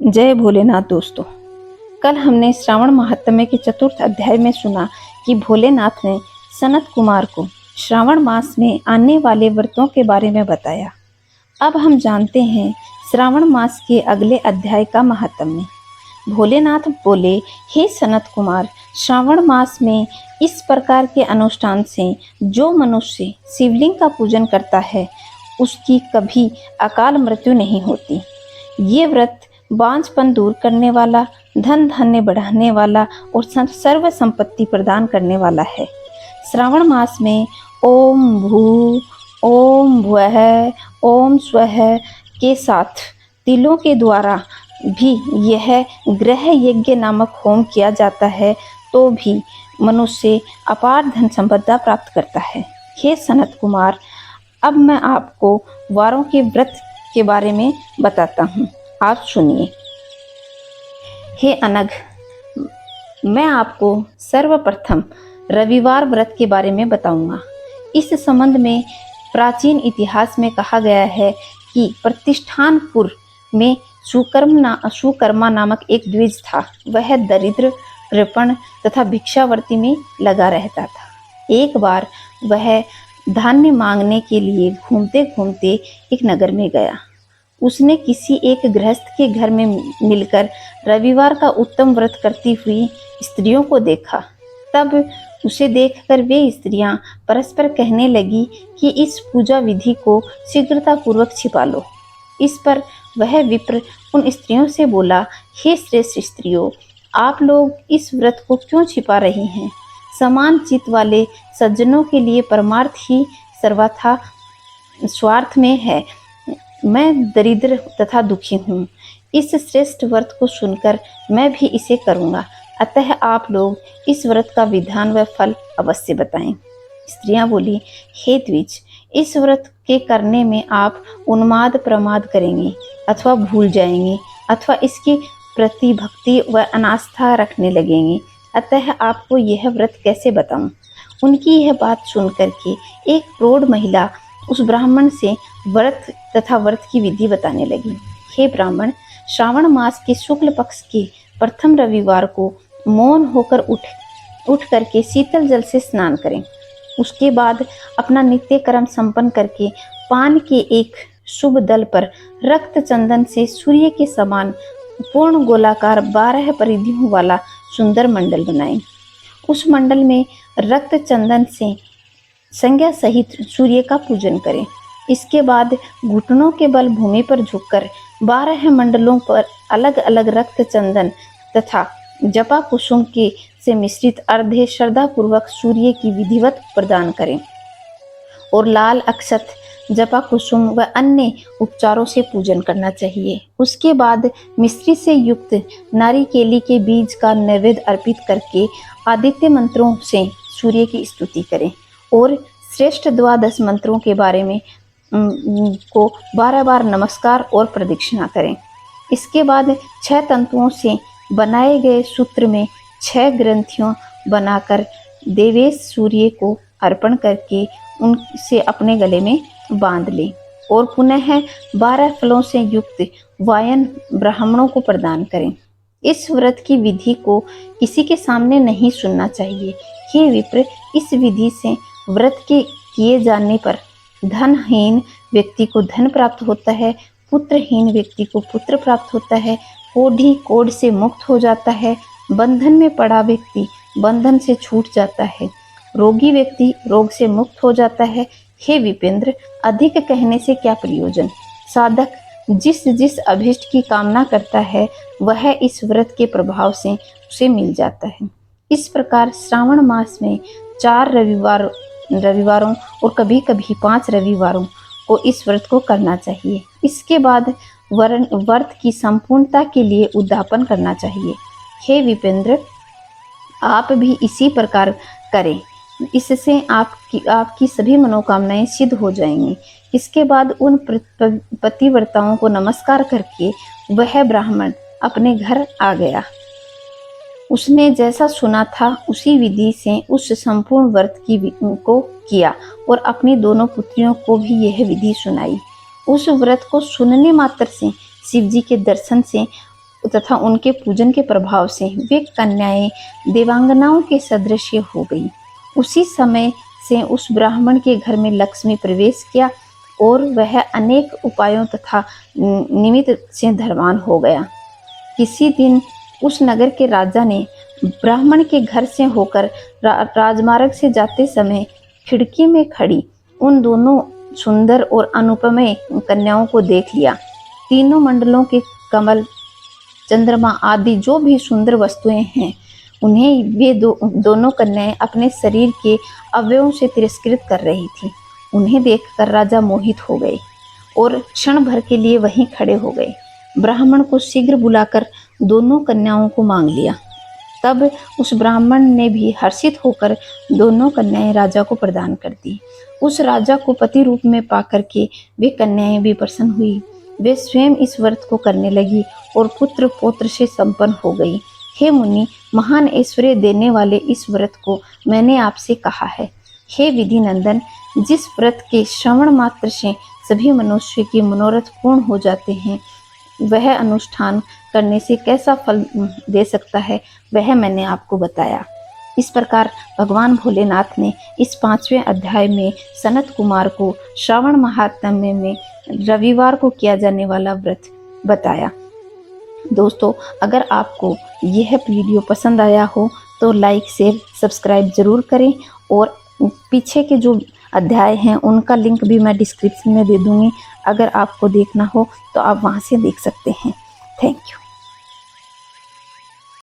जय भोलेनाथ दोस्तों। कल हमने श्रावण महात्म्य के चतुर्थ अध्याय में सुना कि भोलेनाथ ने सनत कुमार को श्रावण मास में आने वाले व्रतों के बारे में बताया। अब हम जानते हैं श्रावण मास के अगले अध्याय का महात्म्य। भोलेनाथ बोले, हे सनत कुमार, श्रावण मास में इस प्रकार के अनुष्ठान से जो मनुष्य शिवलिंग का पूजन करता है उसकी कभी अकाल मृत्यु नहीं होती। ये व्रत बांझपन दूर करने वाला, धन धान्य बढ़ाने वाला और सर्व संपत्ति प्रदान करने वाला है। श्रावण मास में ओम भू, ओम भुवः, ओम स्वः के साथ तिलों के द्वारा भी यह ग्रह यज्ञ नामक होम किया जाता है तो भी मनुष्य अपार धन संपदा प्राप्त करता है। हे सनत कुमार, अब मैं आपको वारों के व्रत के बारे में बताता हूँ, आप सुनिए। हे अनघ, मैं आपको सर्वप्रथम रविवार व्रत के बारे में बताऊंगा। इस संबंध में प्राचीन इतिहास में कहा गया है कि प्रतिष्ठानपुर में सुकर्मा नामक एक द्विज था। वह दरिद्र, कृपण तथा भिक्षावर्ती में लगा रहता था। एक बार वह धान्य मांगने के लिए घूमते घूमते एक नगर में गया। उसने किसी एक गृहस्थ के घर में मिलकर रविवार का उत्तम व्रत करती हुई स्त्रियों को देखा। तब उसे देखकर वे स्त्रियां परस्पर कहने लगी कि इस पूजा विधि को शीघ्रता पूर्वक छिपा लो। इस पर वह विप्र उन स्त्रियों से बोला, हे श्रेष्ठ स्त्रियों, आप लोग इस व्रत को क्यों छिपा रही हैं? समान चित्त वाले सज्जनों के लिए परमार्थ ही सर्वथा स्वार्थ में है। मैं दरिद्र तथा दुखी हूँ। इस श्रेष्ठ व्रत को सुनकर मैं भी इसे करूँगा। अतः आप लोग इस व्रत का विधान व फल अवश्य बताएं। स्त्रियां बोली, हे द्विज, इस व्रत के करने में आप उन्माद प्रमाद करेंगे अथवा भूल जाएंगे अथवा इसके प्रति भक्ति व अनास्था रखने लगेंगे। अतः आपको यह व्रत कैसे बताऊं? उनकी यह बात सुनकर के एक प्रौढ़ महिला उस ब्राह्मण से व्रत तथा व्रत की विधि बताने लगी। हे ब्राह्मण, श्रावण मास के शुक्ल पक्ष के प्रथम रविवार को मौन होकर उठ करके शीतल जल से स्नान करें। उसके बाद अपना नित्य कर्म संपन्न करके पान के एक शुभ दल पर रक्त चंदन से सूर्य के समान पूर्ण गोलाकार 12 परिधियों वाला सुंदर मंडल बनाएं। उस मंडल में रक्त चंदन से संज्ञा सहित सूर्य का पूजन करें। इसके बाद घुटनों के बल भूमि पर झुककर 12 मंडलों पर अलग अलग रक्त चंदन तथा जपा कुसुम के से मिश्रित अर्घ्य श्रद्धा पूर्वक सूर्य की विधिवत प्रदान करें और लाल अक्षत, जपा कुसुम व अन्य उपचारों से पूजन करना चाहिए। उसके बाद मिश्री से युक्त नारिकेली के बीज का नैवेद्य अर्पित करके आदित्य मंत्रों से सूर्य की स्तुति करें और श्रेष्ठ 12 मंत्रों के बारे में को 12 बार नमस्कार और प्रदक्षिणा करें। इसके बाद 6 तंतुओं से बनाए गए सूत्र में 6 ग्रंथियों बनाकर देवेश सूर्य को अर्पण करके उनसे अपने गले में बांध लें और पुनः 12 फलों से युक्त वायन ब्राह्मणों को प्रदान करें। इस व्रत की विधि को किसी के सामने नहीं सुनना चाहिए। हे विप्र, इस विधि से व्रत के किए जाने पर धनहीन व्यक्ति को धन प्राप्त होता है, पुत्रहीन व्यक्ति को पुत्र प्राप्त होता है, कोढ़ी कोढ़ से मुक्त हो जाता है, बंधन में पड़ा व्यक्ति बंधन से छूट जाता है, रोगी व्यक्ति रोग से मुक्त हो जाता है। हे विपेंद्र, अधिक कहने से क्या प्रयोजन? साधक जिस जिस अभीष्ट की कामना करता है वह इस व्रत के प्रभाव से उसे मिल जाता है। इस प्रकार श्रावण मास में 4 रविवारों और कभी कभी 5 रविवारों को इस व्रत को करना चाहिए। इसके बाद व्रत की संपूर्णता के लिए उद्यापन करना चाहिए। हे विपेंद्र, आप भी इसी प्रकार करें, इससे आपकी सभी मनोकामनाएं सिद्ध हो जाएंगी। इसके बाद उन पतिव्रताओं को नमस्कार करके वह ब्राह्मण अपने घर आ गया। उसने जैसा सुना था उसी विधि से उस संपूर्ण व्रत को किया और अपनी दोनों पुत्रियों को भी यह विधि सुनाई। उस व्रत को सुनने मात्र से शिव जी के दर्शन से तथा उनके पूजन के प्रभाव से वे कन्याएं देवांगनाओं के सदृश हो गई। उसी समय से उस ब्राह्मण के घर में लक्ष्मी प्रवेश किया और वह अनेक उपायों तथा निमित्त से धनवान हो गया। किसी दिन उस नगर के राजा ने ब्राह्मण के घर से होकर राजमार्ग से जाते समय खिड़की में खड़ी उन दोनों सुंदर और अनुपमेय कन्याओं को देख लिया। तीनों मंडलों के कमल, चंद्रमा आदि जो भी सुंदर वस्तुएं हैं, उन्हें वे दोनों कन्याएं अपने शरीर के अवयवों से तिरस्कृत कर रही थी। उन्हें देखकर राजा मोहित हो गए और क्षण भर के लिए वहीं खड़े हो गए। ब्राह्मण को शीघ्र बुलाकर दोनों कन्याओं को मांग लिया। तब उस ब्राह्मण ने भी हर्षित होकर दोनों कन्याएं राजा को प्रदान कर दी। उस राजा को पति रूप में पाकर के वे कन्याएं भी प्रसन्न हुई। वे स्वयं इस व्रत को करने लगी और पुत्र पौत्र से संपन्न हो गई। हे मुनि, महान ऐश्वर्य देने वाले इस व्रत को मैंने आपसे कहा है। हे विधि नंदन, जिस व्रत के श्रवण मात्र से सभी मनुष्य के मनोरथ पूर्ण हो जाते हैं, वह अनुष्ठान करने से कैसा फल दे सकता है, वह मैंने आपको बताया। इस प्रकार भगवान भोलेनाथ ने इस 5वें अध्याय में सनत कुमार को श्रावण महात्म्य में रविवार को किया जाने वाला व्रत बताया। दोस्तों, अगर आपको यह वीडियो पसंद आया हो तो लाइक, शेयर, सब्सक्राइब जरूर करें और पीछे के जो अध्याय हैं उनका लिंक भी मैं डिस्क्रिप्शन में दे दूंगी। अगर आपको देखना हो तो आप वहां से देख सकते हैं। Thank you.